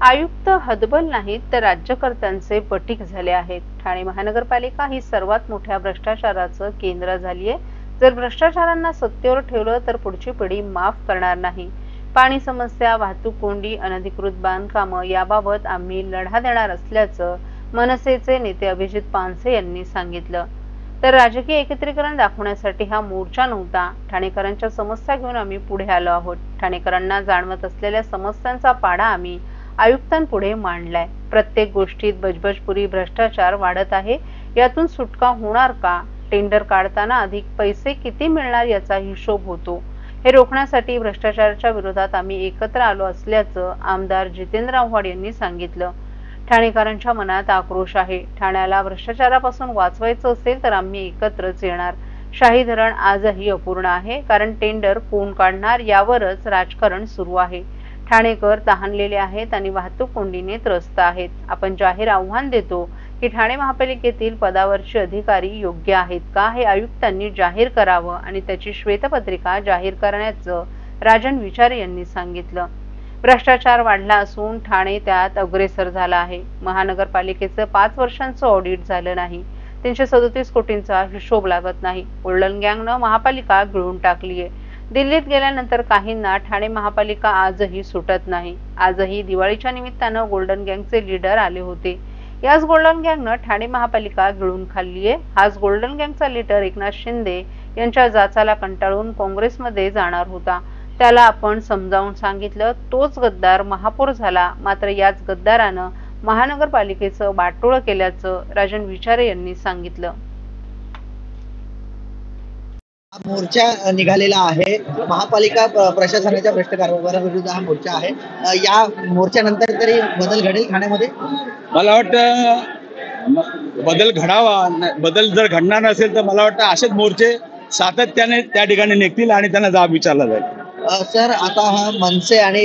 आयुक्त हतबल नाहीत तर राज्यकर्त्यांचे पटीक झाले आहेत। ठाणे महानगरपालिका ही सर्वात मोठ्या भ्रष्टाचाराचं केंद्र झाली आहे। जर भ्रष्टाचारांना सत्तेवर ठेवलं तर पुढची पिढी माफ करणार नाही। पाणी समस्या, वाहतूक कोंडी, अनधिकृत बांधकामं याबाबत आम्ही लढा देणार असल्याचं मनसेचे नेते अभिजित पानसे यांनी सांगितलं। तर राजकीय एकत्रीकरण दाखवण्यासाठी हा मोर्चा नव्हता। ठाणेकरांच्या समस्या घेऊन आम्ही पुढे आलो आहोत। ठाणेकरांना जाणवत असलेल्या समस्यांचा पाढा आम्ही आयुक्तांपुढे मांडलाय। प्रत्येक गोष्टीत बजबजपुरी भ्रष्टाचार वाढत आहे। यातून सुटका होणार का? टेंडर काढताना अधिक पैसे किती मिळणार याचा हिशोब होतो। हे रोखण्यासाठी भ्रष्टाचाराच्या विरोधात आम्ही एकत्र आलो असल्याचं आमदार जितेंद्र आव्हाड यांनी सांगितलं। ठाणेकरांच्या मनात आक्रोश आहे। ठाण्याला भ्रष्टाचारापासून वाचवायचं असेल तर आम्ही एकत्रच येणार। शाही धरण आजही अपूर्ण आहे, कारण टेंडर कोण काढणार यावरच राजकारण सुरू आहे। ठाणेकर तहानलेले आहेत आणि वाहतूक कोंडीने त्रस्त आहेत। आपण जाहीर आव्हान देतो की ठाणे महापालिकेतील पदावरचे अधिकारी योग्य आहेत का हे आयुक्तांनी जाहीर करावं आणि त्याची श्वेतपत्रिका जाहीर करण्याचं राजन विचारे यांनी सांगितलं। भ्रष्टाचार वाढला असून ठाणे त्यात अग्रेसर झाला आहे। महानगरपालिकेचं 5 वर्षांचं ऑडिट झालं नाही। 337 कोटींचा हिशोब लागत नाही। गोल्डन गँगनं महापालिका गिळून टाकली आहे। दिल्लीत गेल्यानंतर काहींना ठाणे महापालिका आजही सुटत नाही। आजही दिवाळीच्या निमित्तानं गोल्डन गँगचे लीडर आले होते। याच गोल्डन गँगनं ठाणे महापालिका गिळून खाल्ली आहे। हाच गोल्डन गँगचा लीडर एकनाथ शिंदे यांच्या जाचाला कंटाळून काँग्रेसमध्ये जाणार होता। त्याला आपण समजावून सांगितलं, तोच गद्दार महापौर झाला। मात्र याच गद्दारानं महानगरपालिकेचं वाटोळं केल्याचं राजन विचारे यांनी सांगितलं। मोर्चा निघालेला आहे। महापालिका प्रशासनाच्या भ्रष्ट कारभाराविरुद्ध हा मोर्चा आहे। या मोर्चानंतर तरी बदल घडेल ठाण्यामध्ये? मला वाटतं बदल घडावा। बदल जर घडणार नसेल तर मला वाटतं असेच मोर्चे सातत्याने त्या ठिकाणी निघतील आणि त्यांना जाब विचारला जाईल। सर, आता हा मनसे आणि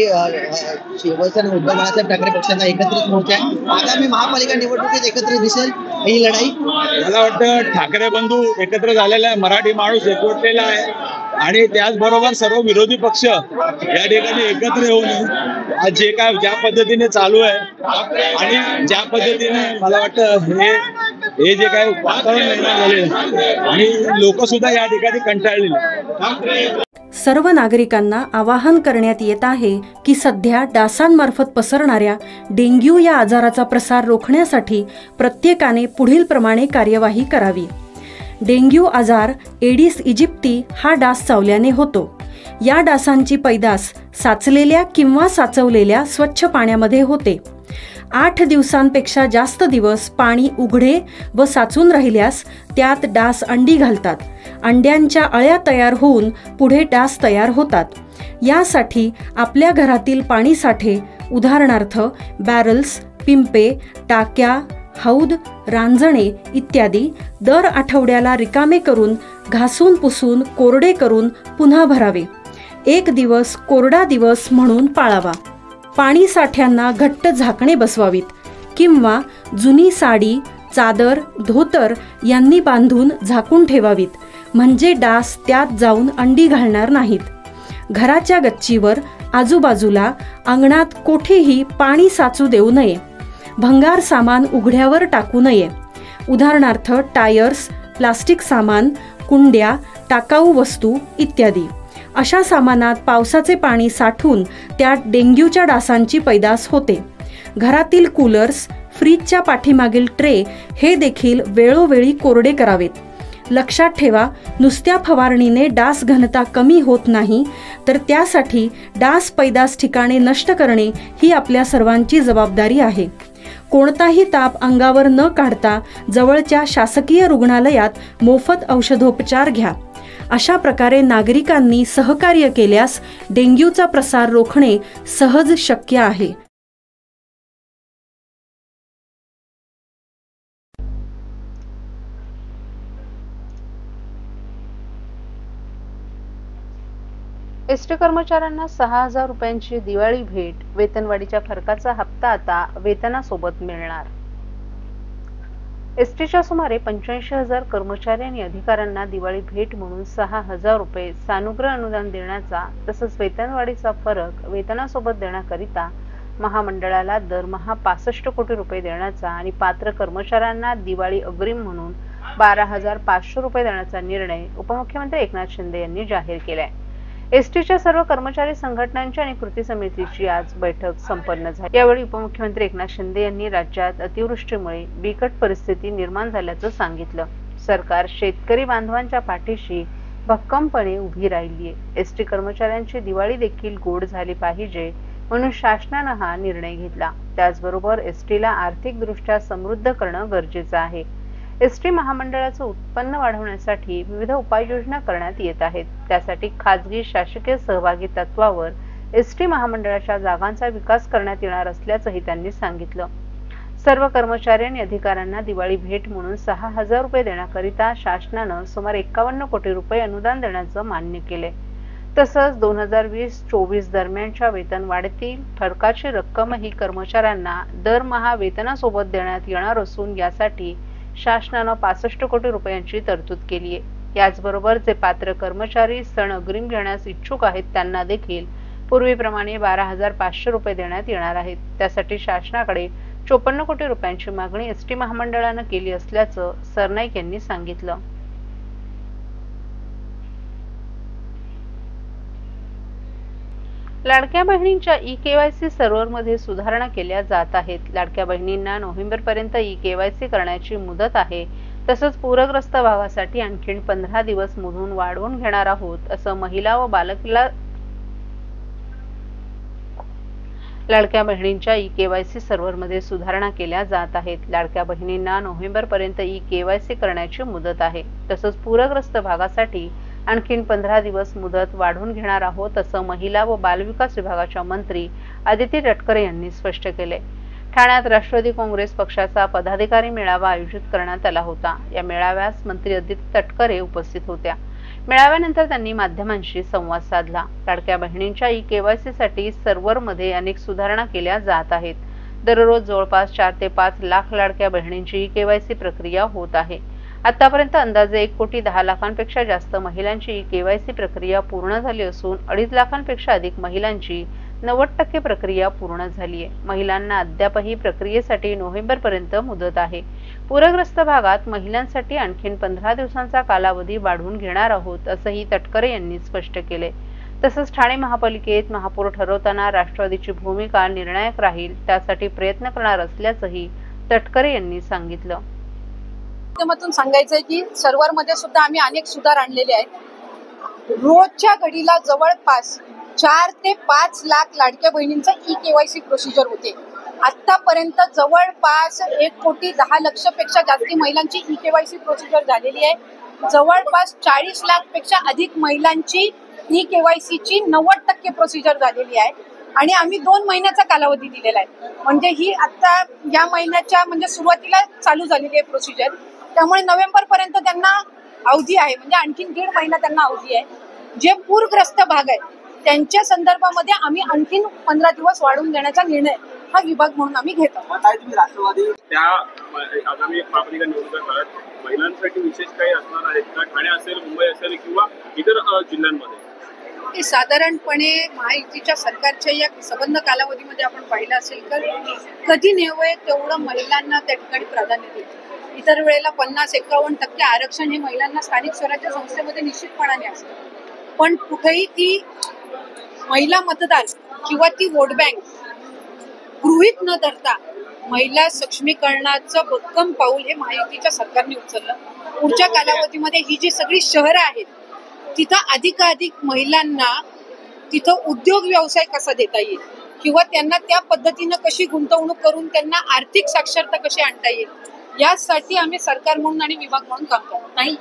शिवसेना उद्धव बाळासाहेब ठाकरे पक्षांचा एकत्रित मोर्चा आहे। आगामी महापालिका निवडणुकीत एकत्रित दिसेल ही लढाई? मला वाटतं ठाकरे बंधू एकत्र झालेला आहे, मराठी माणूस एकवटलेला आहे आणि त्याचबरोबर सर्व विरोधी पक्ष या ठिकाणी एकत्र येऊन आज ज्या पद्धतीने चालू आहे आणि ज्या पद्धतीने मला वाटतं हे जे काही वातावरण निर्माण झाले आणि लोक सुद्धा या ठिकाणी कंटाळलेले। सर्व नागरिकांना आवाहन करण्यात येत आहे की सध्या डासांमार्फत पसरणाऱ्या डेंग्यू या आजाराचा प्रसार रोखण्यासाठी प्रत्येकाने पुढील प्रमाणे कार्यवाही करावी। डेंग्यू आजार एडिस इजिप्ती हा डास चावल्याने होतो। या डासांची पैदास साचलेल्या किंवा साचवलेल्या स्वच्छ पाण्यामध्ये होते। 8 दिवसांपेक्षा जास्त दिवस पाणी उघडे व साचून राहिल्यास त्यात डास अंडी घालतात। अंड्यांच्या अळ्या तयार होऊन पुढे डास तयार होतात। यासाठी आपल्या घरातील पाणी साठे, उदाहरणार्थ बॅरल्स, पिंपे, टाक्या, हौद, रांजणे इत्यादी दर आठवड्याला रिकामे करून घासून पुसून कोरडे करून पुन्हा भरावे। 1 दिवस कोरडा दिवस म्हणून पाळावा। पाणी साठ्यांना घट्ट झाकणे बसवावीत किंवा जुनी साडी, चादर, धोतर यांनी बांधून झाकून ठेवावीत, म्हणजे डास त्यात जाऊन अंडी घालणार नाहीत। घराच्या गच्चीवर, आजूबाजूला, अंगणात कोठेही पाणी साचू देऊ नये। भंगार सामान उघड्यावर टाकू नये, उदाहरणार्थ टायर्स, प्लास्टिक सामान, कुंड्या, टाकाऊ वस्तू इत्यादी। अशा सामानात पावसाचे पाणी साठून त्यात डेंग्यूच्या डासांची पैदास होते। घरातील कूलर्स, फ्रीजच्या पाठीमागील ट्रे हे देखील वेळोवेळी कोरडे करावेत। लक्षात ठेवा, नुसत्या फवारणीने डास घनता कमी होत नाही, तर त्यासाठी डास पैदास ठिकाणे नष्ट करणे ही आपल्या सर्वांची जबाबदारी आहे। कोणताही ताप अंगावर न काढता जवळच्या शासकीय रुग्णालयात मोफत औषधोपचार घ्या। अशा प्रकारे नागरिकांनी सहकार्य केल्यास डेंग्यूचा प्रसार रोखणे सहज शक्य आहे। एसटी कर्मचाऱ्यांना 6,000 रुपयांची दिवाळी भेट। वेतनवाढीच्या फरकाचा हप्ता आता वेतनासोबत मिळणार। एसटीच्या सुमारे 85,000 कर्मचारी आणि अधिकाऱ्यांना दिवाळी भेट म्हणून 6,000 रुपये सानुग्रह अनुदान देण्याचा तसंच वेतनवाढीचा फरक वेतनासोबत देण्याकरिता महामंडळाला दरमहा 65 कोटी रुपये देण्याचा आणि पात्र कर्मचाऱ्यांना दिवाळी अग्रिम म्हणून 12,500 रुपये देण्याचा निर्णय उपमुख्यमंत्री एकनाथ शिंदे यांनी जाहीर केलाय. एसटीच्या सर्व कर्मचारी संघटनांची आणि कृती समितीची आज बैठक संपन्न झाली. यावेळी उपमुख्यमंत्री एकनाथ शिंदे यांनी राज्यात अतिवृष्टीमुळे बिकट परिस्थिती निर्माण झाल्याचं सांगितलं. सरकार शेतकरी बांधवांच्या पाठीशी भक्कमपणे उभी राहिलीये. एसटी कर्मचाऱ्यांची दिवाळी देखील गोड झाली पाहिजे म्हणून शासनानं हा निर्णय घेतला. त्याचबरोबर एसटीला आर्थिकदृष्ट्या समृद्ध करणं गरजेचं आहे. एसटी महामंडळाचं उत्पन्न वाढवण्यासाठी विविध उपाययोजना करण्यात येत आहेत. त्यासाठी खाजगी शासकीय सहभागी तत्वावर एसटी महामंडळाच्या जागांचा विकास करण्यात येणार असल्याचंही त्यांनी सांगितलं. सर्व कर्मचारी आणि अधिकाऱ्यांना दिवाळी भेट म्हणून 6,000 रुपये देण्याकरिता शासनानं सुमारे 51 कोटी रुपये अनुदान देण्याचं मान्य केले. तसंच 2020-24 दरम्यानच्या वेतन वाढीतील फरकाची रक्कमही कर्मचाऱ्यांना दरमहा वेतनासोबत देण्यात येणार असून यासाठी शासनानं 65 कोटी रुपयांची तरतूद केली आहे. याचबरोबर जे पात्र कर्मचारी सण अग्रिम घेण्यास इच्छुक आहेत त्यांना देखील पूर्वीप्रमाणे 12,500 रुपये देण्यात येणार आहेत. त्यासाठी शासनाकडे 54 कोटी रुपयांची मागणी एसटी महामंडळानं केली असल्याचं सरनाईक यांनी सांगितलं. लाडक्या बहिणींच्या ई-केवायसी सर्व्हरमध्ये सुधारणा केल्या जात आहेत. लाडक्या बहिणींना नोव्हेंबरपर्यंत ई-केवायसी करण्याची मुदत आहे. तसंच पूरग्रस्त भागासाठी आणखी 15 दिवस मुदत वाढवून घेणार आहोत असं महिला व बालविकास लाडक्या बहिणींच्या ई-केवायसी सर्व्हरमध्ये सुधारणा केल्या जात आहेत. लाडक्या बहिणींना नोव्हेंबरपर्यंत ई-केवायसी करण्याची मुदत आहे. तसंच पूरग्रस्त भागासाठी आणखी 15 दिवस मुदत वाढवून घेणार आहोत असं महिला व बालविकास विभागाच्या मंत्री अदिती तटकरे यांनी स्पष्ट केले. ठाण्यात राष्ट्रवादी काँग्रेस पक्षाचा पदाधिकारी मेळावा आयोजित करण्यात आला होता. या मेळाव्यास मंत्री अदिती तटकरे उपस्थित होत्या. मेळाव्यानंतर त्यांनी माध्यमांशी संवाद साधला. लाडक्या बहिणींच्या ई-केवायसीसाठी सर्व्हरमध्ये अनेक सुधारणा केल्या जात आहेत. दररोज जवळपास 4 ते 5 लाख लाडक्या बहिणींची ई-केवायसी प्रक्रिया होत आहे. आतापर्यंत अंदाजे 1,10,00,000पेक्षा जास्त महिलांची ई-केवायसी प्रक्रिया पूर्ण झाली असून 2.5 लाखांपेक्षा अधिक महिलांची 90% प्रक्रिया पूर्ण झाली आहे. महिलांना अद्यापही प्रक्रियेसाठी नोव्हेंबरपर्यंत मुदत आहे. पूरग्रस्त भागात महिलांसाठी आणखी 15 दिवसांचा कालावधी वाढवून घेणार आहोत असंही तटकरे यांनी स्पष्ट केले. तसंच ठाणे महापालिकेत महापौर ठरवताना राष्ट्रवादीची भूमिका निर्णायक राहील त्यासाठी प्रयत्न करणार असल्याचंही तटकरे यांनी सांगितलं. माध्यमातून सांगायचंय की सर्व्हरमध्ये सुद्धा आम्ही अनेक सुधार आणलेले आहेत. रोजच्या घडीला जवळपास 4 ते 5 लाख लाडक्या बहिणींचा ई-केवायसी प्रोसिजर होते. आतापर्यंत जवळपास 1,10,00,000पेक्षा जास्ती महिलांची ई-केवायसी प्रोसिजर झालेली आहे. जवळपास 40 लाखपेक्षा अधिक महिलांची ई-केवायसीची 90% प्रोसिजर झालेली आहे आणि आम्ही 2 महिन्याचा कालावधी दिलेला आहे. म्हणजे ही आता या महिन्याच्या म्हणजे सुरुवातीला चालू झालेली आहे प्रोसिजर. त्यामुळे नोव्हेंबरपर्यंत त्यांना अवधी आहे, म्हणजे आणखीन 1.5 महिना त्यांना अवधी आहे. जे पूरग्रस्त भाग आहेत त्यांच्या संदर्भामध्ये आम्ही आणखीन 15 दिवस वाढवून देण्याचा निर्णय हा विभाग म्हणून आम्ही घेतो. राष्ट्रवादी त्या आगामी महापालिका निवडणुकात महिलांसाठी विशेष काही असणार आहेत का? ठाणे असेल, मुंबई असेल किंवा इतर जिल्ह्यांमध्ये? साधारणपणे महायुतीच्या सरकारच्या या संबंध कालावधीमध्ये आपण पाहिलं असेल तर कधी नेवय तेवढं महिलांना त्या ठिकाणी प्राधान्य देते. इतर वेळेला 50-51% आरक्षण हे महिलांना स्थानिक स्वराज्य संस्थेमध्ये निश्चितपणाने असतं. पण कुठेही ती महिला मतदार किंवा ती वोट बँक गृहीत न धरता महिला सक्षमीकरणाचं भक्कम पाऊल हे महायुतीच्या सरकारने उचललं. पुढच्या कालावधीमध्ये ही जी सगळी शहरं आहेत तिथं अधिकाधिक महिलांना तिथं उद्योग व्यवसाय कसा देता येईल किंवा त्यांना त्या पद्धतीनं कशी गुंतवणूक करून त्यांना आर्थिक साक्षरता कशी आणता येईल यासाठी आम्ही सरकार म्हणून आणि विभाग म्हणून काम करतो. नाही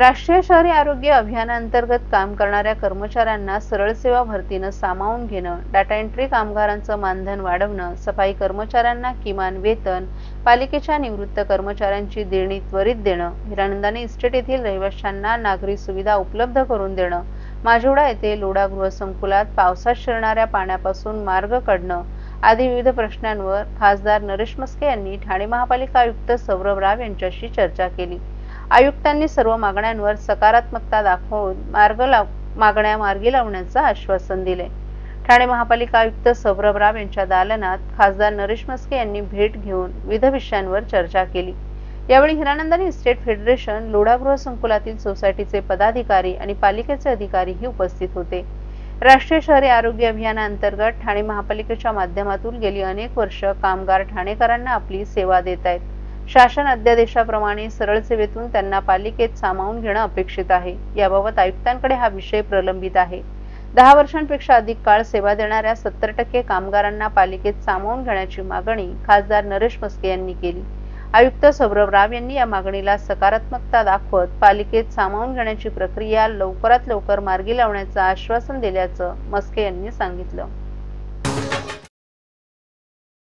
राष्ट्रीय शहरी आरोग्य अभियानांतर्गत काम करणाऱ्या कर्मचाऱ्यांना सरळ सेवा भरतीनं सामावून घेणं, डाटा एंट्री कामगारांचं मानधन वाढवणं, सफाई कर्मचाऱ्यांना किमान वेतन, पालिकेच्या निवृत्त कर्मचाऱ्यांची देणी त्वरित देणं, हिरानंदानी इस्टेट येथील रहिवाशांना नागरी सुविधा उपलब्ध करून देणं, माजिवडा येथे लोढा गृहसंकुलात पावसात शिरणाऱ्या पाण्यापासून मार्ग काढणं आदी विविध प्रश्नांवर खासदार नरेश मस्के यांनी ठाणे महापालिका आयुक्त सौरभ राव यांच्याशी चर्चा केली. आयुक्तांनी सर्व मागण्यांवर सकारात्मकता दाखवून मागण्या मार्गी लावण्याचं आश्वासन दिले. ठाणे महापालिका आयुक्त सौरभ राव यांच्या दालनात खासदार नरेश मस्के यांनी भेट घेऊन विविध विषयांवर चर्चा केली. यावेळी हिरानंदानी इस्टेट फेडरेशन, लोढा गृहसंकुलातील सोसायटीचे पदाधिकारी आणि पालिकेचे अधिकारीही उपस्थित होते. राष्ट्रीय शहरी आरोग्य अभियानांतर्गत ठाणे महापालिकेच्या माध्यमातून गेली अनेक वर्ष कामगार ठाणेकरांना आपली सेवा देत आहेत. शासन अध्यादेशाप्रमाणे सरळ सेवेतून त्यांना पालिकेत सामावून घेणं अपेक्षित आहे. याबाबत आयुक्तांकडे हा विषय प्रलंबित आहे. 10 वर्षांपेक्षा अधिक काळ सेवा देणाऱ्या 70% कामगारांना पालिकेत सामावून घेण्याची मागणी खासदार नरेश मस्के यांनी केली. आयुक्त सौरभ राव यांनी या मागणीला सकारात्मकता दाखवत पालिकेत सामावून घेण्याची प्रक्रिया लवकरात लवकर मार्गी लावण्याचं आश्वासन दिल्याचं मस्के यांनी सांगितलं.